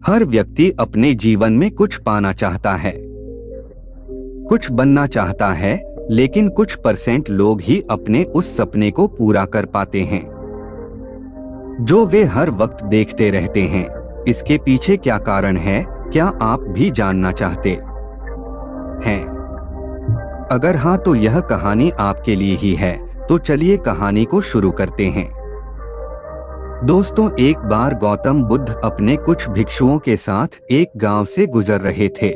हर व्यक्ति अपने जीवन में कुछ पाना चाहता है, कुछ बनना चाहता है, लेकिन कुछ % लोग ही अपने उस सपने को पूरा कर पाते हैं जो वे हर वक्त देखते रहते हैं। इसके पीछे क्या कारण है, क्या आप भी जानना चाहते हैं? अगर हाँ, तो यह कहानी आपके लिए ही है। तो चलिए कहानी को शुरू करते हैं। दोस्तों, एक बार गौतम बुद्ध अपने कुछ भिक्षुओं के साथ एक गांव से गुजर रहे थे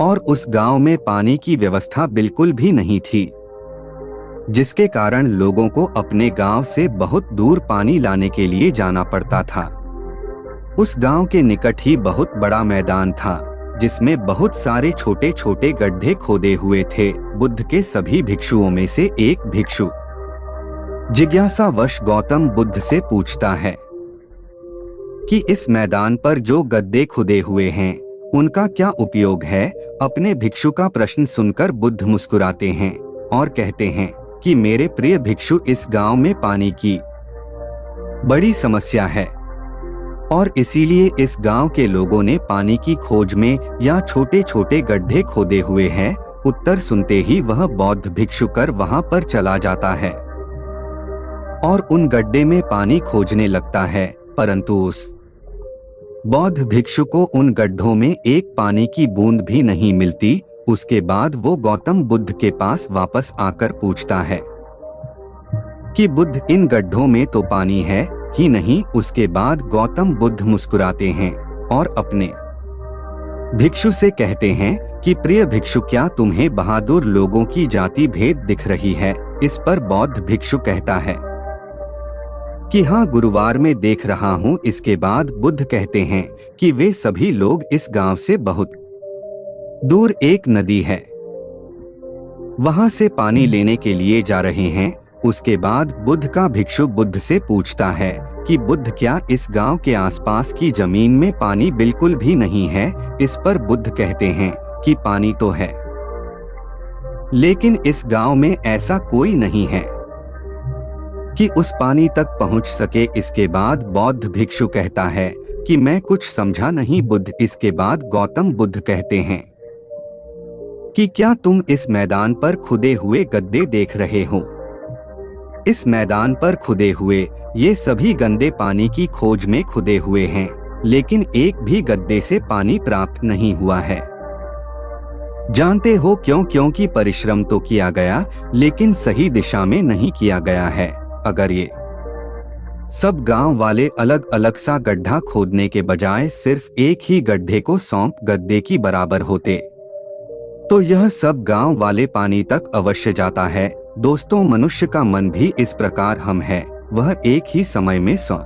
और उस गांव में पानी की व्यवस्था बिल्कुल भी नहीं थी, जिसके कारण लोगों को अपने गांव से बहुत दूर पानी लाने के लिए जाना पड़ता था। उस गांव के निकट ही बहुत बड़ा मैदान था, जिसमें बहुत सारे छोटे छोटे गड्ढे खोदे हुए थे। बुद्ध के सभी भिक्षुओं में से एक भिक्षु जिज्ञासावश गौतम बुद्ध से पूछता है कि इस मैदान पर जो गड्ढे खुदे हुए हैं उनका क्या उपयोग है। अपने भिक्षु का प्रश्न सुनकर बुद्ध मुस्कुराते हैं और कहते हैं कि मेरे प्रिय भिक्षु, इस गांव में पानी की बड़ी समस्या है और इसीलिए इस गांव के लोगों ने पानी की खोज में या छोटे छोटे गड्ढे खोदे हुए हैं। उत्तर सुनते ही वह बौद्ध भिक्षु कर वहां पर चला जाता है और उन गड्ढे में पानी खोजने लगता है, परंतु उस बौद्ध भिक्षु को उन गड्ढों में एक पानी की बूंद भी नहीं मिलती। उसके बाद वो गौतम बुद्ध के पास वापस आकर पूछता है कि बुद्ध, इन गड्ढों में तो पानी है ही नहीं। उसके बाद गौतम बुद्ध मुस्कुराते हैं और अपने भिक्षु से कहते हैं कि प्रिय भिक्षु, क्या तुम्हें बहादुर लोगों की जाति भेद दिख रही है? इस पर बौद्ध भिक्षु कहता है कि हाँ, गुरुवार में देख रहा हूँ। इसके बाद बुद्ध कहते हैं कि वे सभी लोग इस गांव से बहुत दूर एक नदी है, वहां से पानी लेने के लिए जा रहे हैं। उसके बाद बुद्ध का भिक्षु बुद्ध से पूछता है कि बुद्ध, क्या इस गांव के आसपास की जमीन में पानी बिल्कुल भी नहीं है? इस पर बुद्ध कहते हैं कि पानी तो है, लेकिन इस गांव में ऐसा कोई नहीं है कि उस पानी तक पहुंच सके। इसके बाद बौद्ध भिक्षु कहता है कि मैं कुछ समझा नहीं बुद्ध। इसके बाद गौतम बुद्ध कहते हैं कि क्या तुम इस मैदान पर खुदे हुए गड्ढे देख रहे हो? इस मैदान पर खुदे हुए ये सभी गड्ढे पानी की खोज में खुदे हुए हैं, लेकिन एक भी गड्ढे से पानी प्राप्त नहीं हुआ है। जानते हो क्यों? क्योंकि परिश्रम तो किया गया, लेकिन सही दिशा में नहीं किया गया है। अगर ये सब गांव वाले अलग अलग सा गड्ढा खोदने के बजाय सिर्फ एक ही गड्ढे को सौंप गड्ढे की बराबर होते, तो यह सब गांव वाले पानी तक अवश्य जाता है। दोस्तों, मनुष्य का मन भी इस प्रकार हम है, वह एक ही समय में 100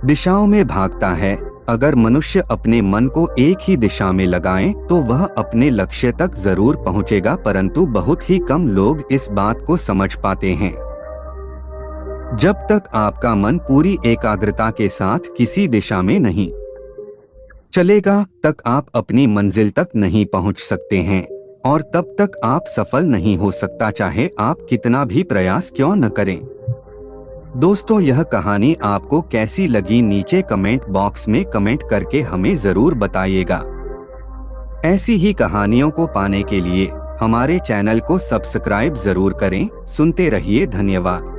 दिशाओं में भागता है। अगर मनुष्य अपने मन को एक ही दिशा में लगाए तो वह अपने लक्ष्य तक जरूर पहुंचेगा, परंतु बहुत ही कम लोग इस बात को समझ पाते हैं। जब तक आपका मन पूरी एकाग्रता के साथ किसी दिशा में नहीं चलेगा, तक आप अपनी मंजिल तक नहीं पहुंच सकते हैं और तब तक आप सफल नहीं हो सकता, चाहे आप कितना भी प्रयास क्यों न करें। दोस्तों, यह कहानी आपको कैसी लगी नीचे कमेंट बॉक्स में कमेंट करके हमें जरूर बताइएगा। ऐसी ही कहानियों को पाने के लिए हमारे चैनल को सब्सक्राइब जरूर करें। सुनते रहिए। धन्यवाद।